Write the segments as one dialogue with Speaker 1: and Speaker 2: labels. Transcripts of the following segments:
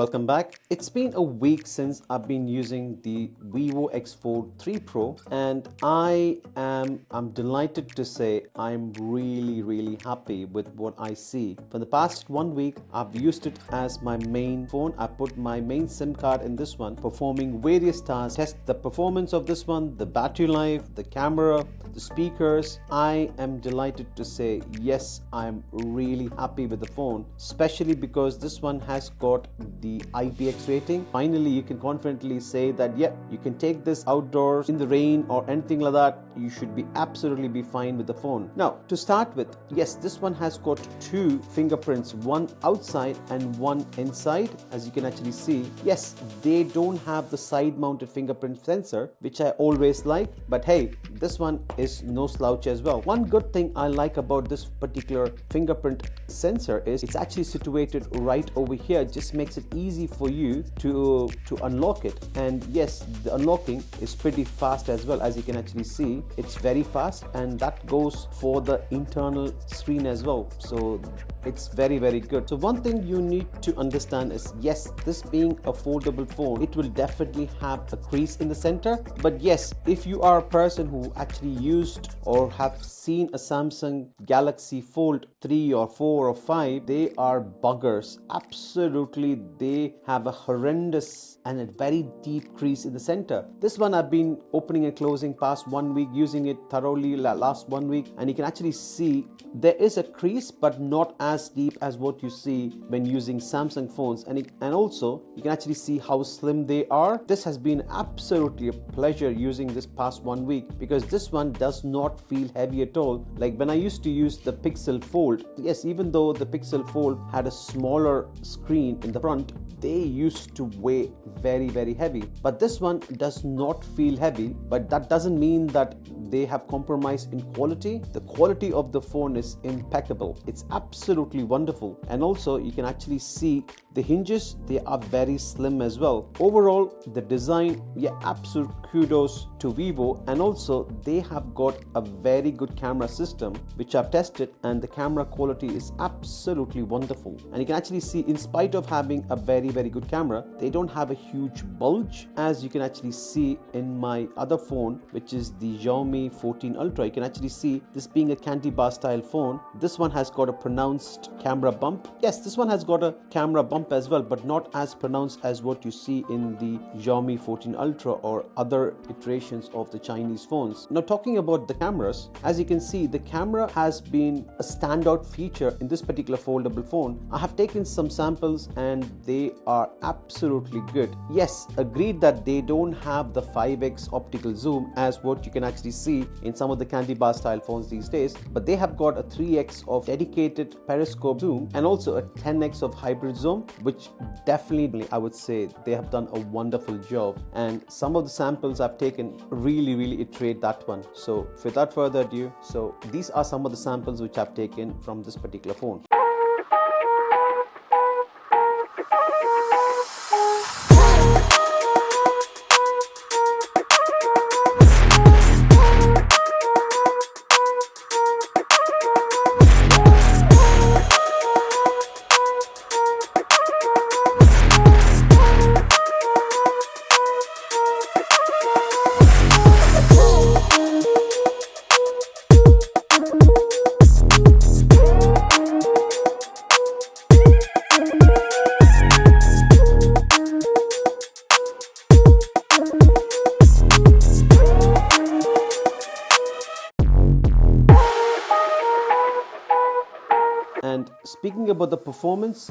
Speaker 1: welcome back. It's been a week since I've been using the Vivo X4 3 Pro and I'm delighted to say I'm really happy with what I see. For the past 1 week, I've used it as my main phone. I put my main SIM card in this one, performing various tasks, test the performance of this one, the battery life, the camera, the speakers. I am delighted to say yes, I'm really happy with the phone, especially because this one has got the IPX rating. Finally, you can confidently say that yeah, you can take this outdoors in the rain or anything like that. You should be absolutely be fine with the phone. Now, to start with, yes, this one has got two fingerprints, one outside and one inside. As you can actually see, yes, they don't have the side mounted fingerprint sensor, which I always like, but hey, this one is no slouch as well. One good thing I like about this particular fingerprint sensor is it's actually situated right over here. Just makes it easy for you to unlock it. And yes, the unlocking is pretty fast as well. As you can actually see, it's very fast, and that goes for the internal screen as well. So it's very good. So one thing you need to understand is, yes, this being a foldable phone, it will definitely have a crease in the center. But yes, if you are a person who actually used or have seen a Samsung Galaxy Fold 3 or 4 or 5, they are buggers. Absolutely, they have a horrendous and a very deep crease in the center. This one I've been opening and closing past 1 week, using it thoroughly last 1 week, and you can actually see there is a crease, but not as deep as what you see when using Samsung phones. And also you can actually see how slim they are. This has been absolutely a pleasure using this past 1 week, because this one does not feel heavy at all. Like when I used to use the Pixel Fold, yes, even though the Pixel Fold had a smaller screen in the front, they used to weigh very heavy, but this one does not feel heavy. But that doesn't mean that they have compromised in quality. The quality of the phone is impeccable. It's absolutely wonderful. And also you can actually see the hinges, they are very slim as well. Overall, the design, yeah, absolute kudos to Vivo. And also they have got a very good camera system, which I've tested, and the camera quality is absolutely wonderful. And you can actually see, in spite of having a very good camera, they don't have a huge bulge, as you can actually see in my other phone, which is the Xiaomi 14 Ultra. You can actually see this being a candy bar style phone. This one has got a pronounced camera bump. Yes, this one has got a camera bump as well, but not as pronounced as what you see in the Xiaomi 14 Ultra or other iterations of the Chinese phones. Now, talking about the cameras, as you can see, the camera has been a standout feature in this particular foldable phone. I have taken some samples and they are absolutely good. Yes, agreed that they don't have the 5x optical zoom as what you can actually see in some of the candy bar style phones these days, but they have got a 3x of dedicated periscope zoom and also a 10x of hybrid zoom, which definitely I would say they have done a wonderful job. And some of the samples I've taken really iterate that one. So without further ado, so these are some of the samples which I've taken from this particular phone. And speaking about the performance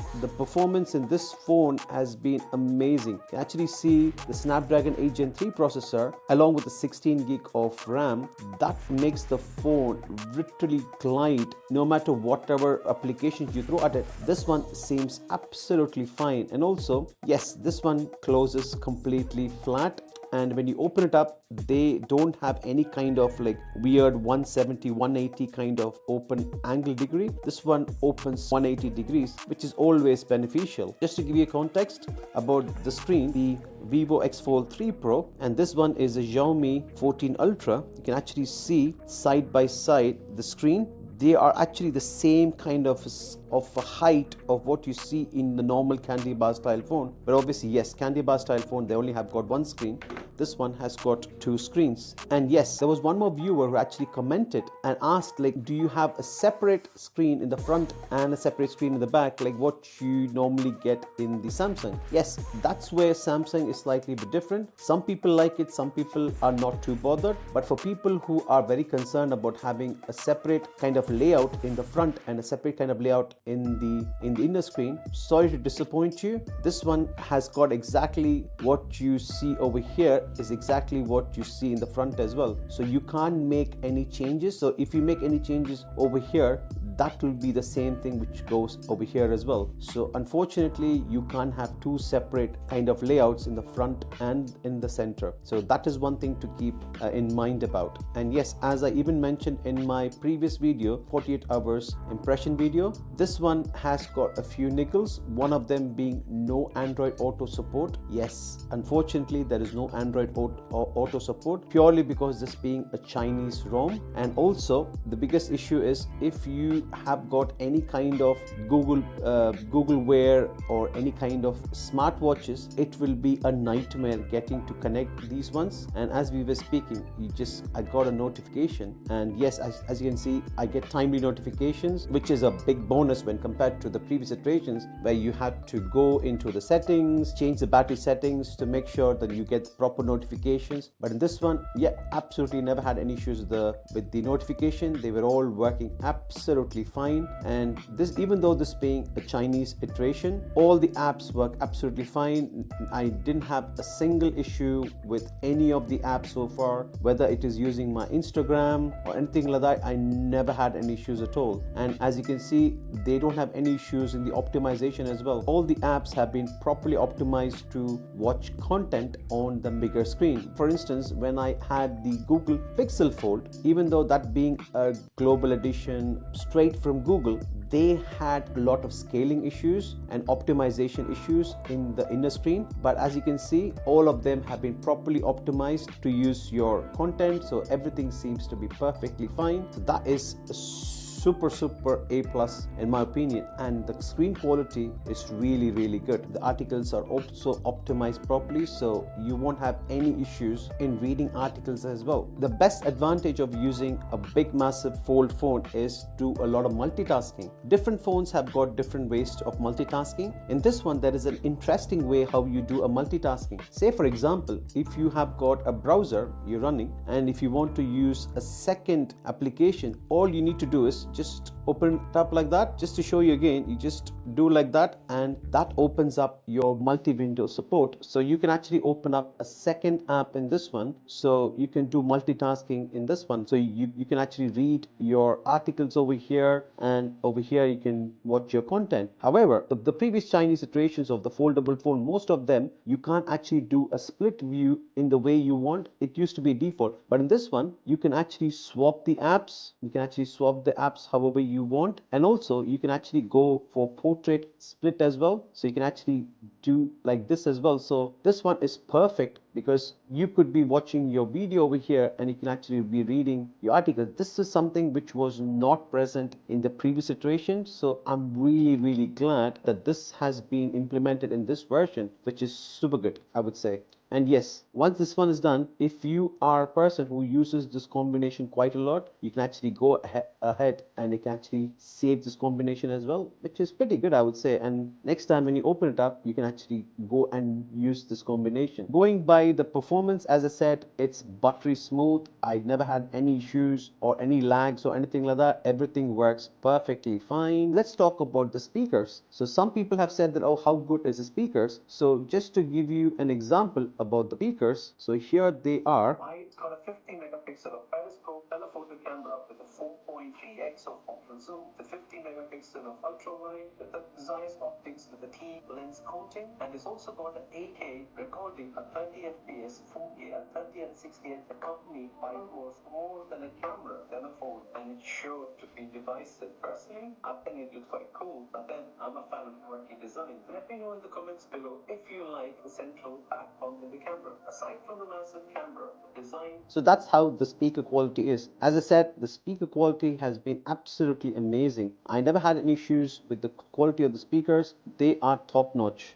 Speaker 1: in this phone has been amazing. You can actually see the Snapdragon 8 Gen 3 processor along with the 16 gig of RAM. That makes the phone literally glide no matter whatever applications you throw at it. This one seems absolutely fine. And also, yes, this one closes completely flat. And when you open it up, they don't have any kind of like weird 170 180 kind of open angle degree. This one opens 180 degrees, which is always beneficial. Just to give you a context about the screen, the Vivo X4 3 Pro and this one is a Xiaomi 14 Ultra, you can actually see side by side the screen. they are actually the same kind of a height of what you see in the normal candy bar style phone. But obviously, yes, candy bar style phone, they only have got one screen. This one has got two screens. And yes, there was one more viewer who actually commented and asked, like, do you have a separate screen in the front and a separate screen in the back, like what you normally get in the Samsung? Yes, that's where Samsung is slightly bit different. Some people like it, some people are not too bothered. But for people who are very concerned about having a separate kind of layout in the front and a separate kind of layout in the inner screen, sorry to disappoint you. This one has got exactly what you see over here is exactly what you see in the front as well. So you can't make any changes. So if you make any changes over here, that will be the same thing which goes over here as well. So unfortunately, you can't have two separate kind of layouts in the front and in the center. So that is one thing to keep in mind about. And yes, as I even mentioned in my previous video, 48 hours impression video, this one has got a few niggles, one of them being no Android Auto support. Yes, unfortunately, there is no Android Auto support, purely because this being a Chinese ROM. And also the biggest issue is if you have got any kind of Google Wear or any kind of smartwatches, it will be a nightmare getting to connect these ones. And as we were speaking, I got a notification, and yes, as you can see, I get timely notifications, which is a big bonus when compared to the previous iterations where you had to go into the settings, change the battery settings to make sure that you get proper notifications. But in this one, yeah, absolutely never had any issues with the notification. They were all working absolutely fine. And this, even though this being a Chinese iteration, all the apps work absolutely fine. I didn't have a single issue with any of the apps so far, whether it is using my Instagram or anything like that. I never had any issues at all. And as you can see, they don't have any issues in the optimization as well. All the apps have been properly optimized to watch content on the bigger screen. For instance, when I had the Google Pixel Fold, even though that being a global edition straight from Google, they had a lot of scaling issues and optimization issues in the inner screen. But as you can see, all of them have been properly optimized to use your content, so everything seems to be perfectly fine. So that is a super A plus in my opinion. And the screen quality is really good. The articles are also optimized properly, so you won't have any issues in reading articles as well. The best advantage of using a big massive fold phone is do a lot of multitasking. Different phones have got different ways of multitasking. In this one, there is an interesting way how you do a multitasking. Say for example, if you have got a browser you're running, and if you want to use a second application, all you need to do is just open it up like that. Just to show you again, you just do like that, and that opens up your multi-window support. So you can actually open up a second app in this one, so you can do multitasking in this one. So you can actually read your articles over here, and over here you can watch your content. However, the previous Chinese iterations of the foldable phone, most of them you can't actually do a split view in the way you want. It used to be default, but in this one you can actually swap the apps. You can actually swap the apps however you want, and also you can actually go for portrait split as well. So you can actually do like this as well. So this one is perfect because you could be watching your video over here and you can actually be reading your article. This is something which was not present in the previous iteration, so I'm really glad that this has been implemented in this version, which is super good, I would say. And yes, once this one is done, if you are a person who uses this combination quite a lot, you can actually go ahead and you can actually save this combination as well, which is pretty good, I would say. And next time when you open it up, you can actually go and use this combination. Going by the performance, as I said, it's buttery smooth. I never had any issues or any lags or anything like that. Everything works perfectly fine. Let's talk about the speakers. So some people have said that, oh, how good is the speakers? So just to give you an example about the speakers, so here they are. It's got a 50 megapixel of periscope telephoto camera with a 4.3x of ultra zoom, the 50 megapixel of ultra wide, with the Zeiss optics with the T lens coating, and it's also got an 8K recording at 30 fps, 4K at 30 and 60, accompanied by more than a camera than a phone, and it's sure to be divisive. Personally, I think it looks quite cool, but then I'm a fan of quirky design. design. Let me know in the comments below if you like the central backbone in the camera. Aside from the massive camera, design. So that's how the speaker quality is. As I said, the speaker quality has been absolutely amazing. I never had any issues with the quality of the speakers. They are top notch.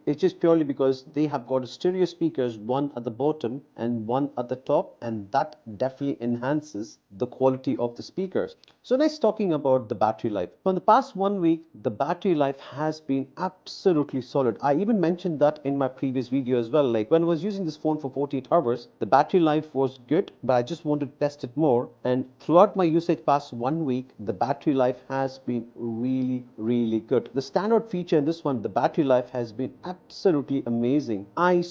Speaker 1: It's just purely because they have got stereo speakers, one at the bottom and one at the top, and that definitely enhances the quality of the speakers. So next, talking about the battery life. For the past 1 week, the battery life has been absolutely solid. I even mentioned that in my previous video as well. Like when I was using this phone for 48 hours, the battery life was good, but I just wanted to test it more. And throughout my usage past 1 week, the battery life has been really good. The standard feature in this one, the battery life has been absolutely amazing. I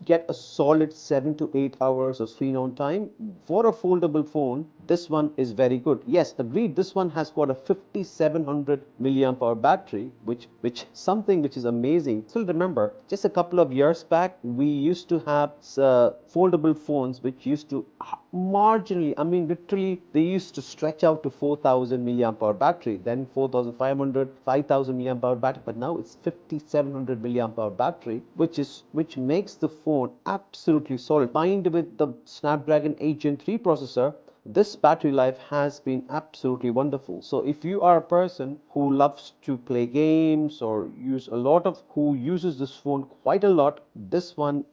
Speaker 1: get a solid 7 to 8 hours of screen on time. For a foldable phone, this one is very good. Yes, agreed, this one has got a 5700 milliamp hour battery, which something which is amazing. Still remember, just a couple of years back, we used to have foldable phones which used to marginally, I mean literally, they used to stretch out to 4000 milliamp hour battery, then 4500, 5000 milliamp hour battery, but now it's 5700 milliamp hour battery, which makes the phone absolutely solid. Combined with the Snapdragon 8 Gen 3 processor, this battery life has been absolutely wonderful. So if you are a person who loves to play games or who uses this phone quite a lot, this phone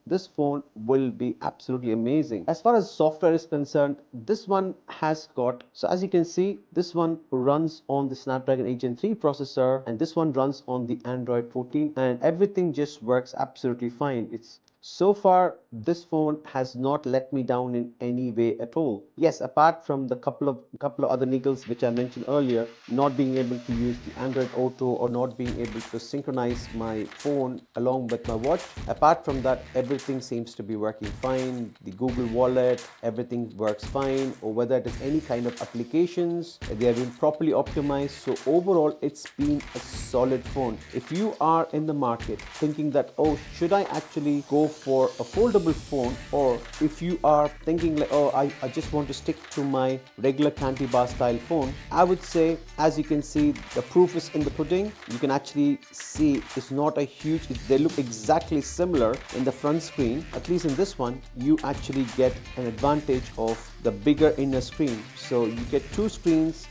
Speaker 1: will be absolutely amazing. As far as software is concerned, this one has got, so as you can see, this one runs on the Snapdragon 8 Gen 3 processor, and this one runs on the Android 14, and everything just works absolutely fine. So far, this phone has not let me down in any way at all. Yes, apart from the couple of other niggles which I mentioned earlier, not being able to use the Android Auto or not being able to synchronize my phone along with my watch. Apart from that, everything seems to be working fine. The Google Wallet, everything works fine, or whether it is any kind of applications, they have been properly optimized. So overall, it's been a solid phone. If you are in the market thinking that, oh, should I actually go for a foldable phone, or if you are thinking like, oh, I just want to stick to my regular candy bar style phone, I would say, as you can see, the proof is in the pudding. You can actually see it's not a huge, they look exactly similar in the front screen. At least in this one, you actually get an advantage of the bigger inner screen. So you get two screens,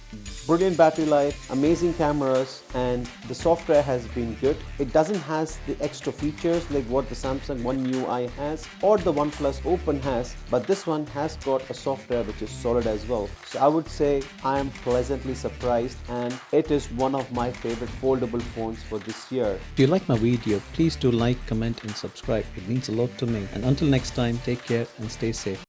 Speaker 1: brilliant battery life, amazing cameras, and the software has been good. It doesn't has the extra features like what the Samsung One UI has or the OnePlus Open has, but this one has got a software which is solid as well. So I would say I am pleasantly surprised, and it is one of my favorite foldable phones for this year.
Speaker 2: If you like my video, please do like, comment and subscribe. It means a lot to me. And until next time, take care and stay safe.